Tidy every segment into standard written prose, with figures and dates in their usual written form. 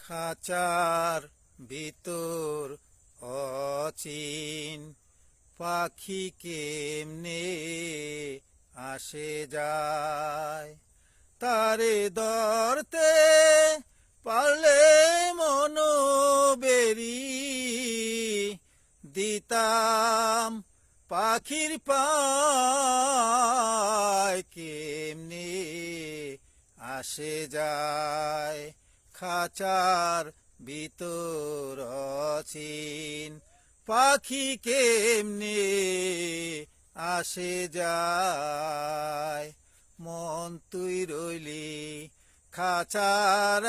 খাঁচার ভিতর অচিন পাখি কেমনে আসে যায়, তারে ধরতে পারলে মনোবেরি দিতাম পাখির পায় কেমনে আসে যায়। খাঁচার ভিতর অচিন পাখি কেমনে আসে যায়। মন তুই রইলি খাঁচার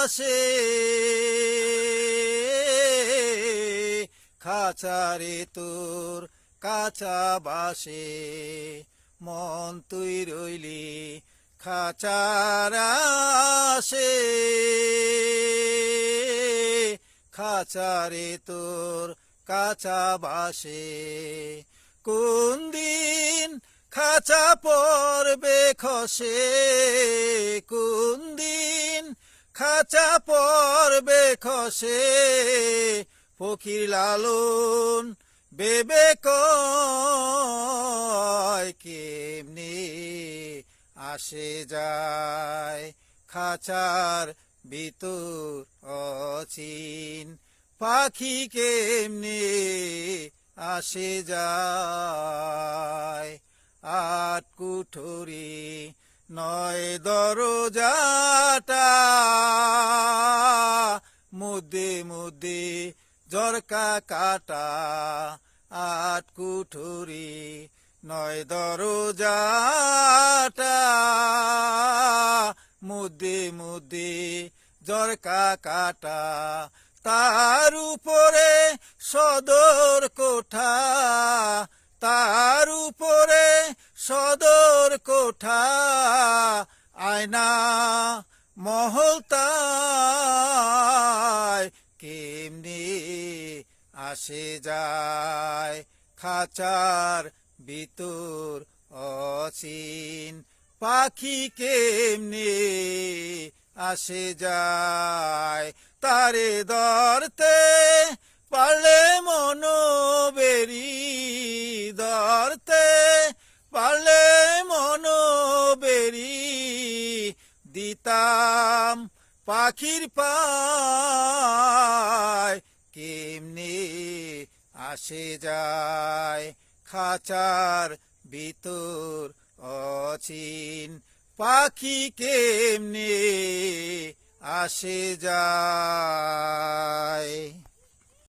আশে, খাঁচারে তোর কাঁচা বাসে। মন তুই রইলি খাঁচার আশে, খাঁচারে তোর কাঁচা বাসে। কোন দিন খাঁচা পড়বে খসে, কোন দিন খাঁচা পড়বে খসে। ফকির লালন বেবে কয় কেমনে আসে যায়। খাঁচার ভিতর অচিন পাখি কেমনে আসে যায়। আট কুঠুরি নয় দরজাটা, মধ্যে মধ্যে ঝরকা কাটা। আট কুঠুরি নয় দরজাটা, মধ্যে মধ্যে ঝরকা কাটা। তার উপরে সদর কোঠা, তার উপরে সদর কোঠা। আয়না মহল তাই কেমনে আসে যায়। খাঁচার ভিতর অচিন পাখি কেমনে আসে যায়। তারে ধরতে পারলে মনোবেরি, ধরতে পারলে মনোবেরি দিতাম পাখির পায় কেমনে আসে যায়। খাঁচার ভিতর অচিন পাখি কেমনে আসে যায়।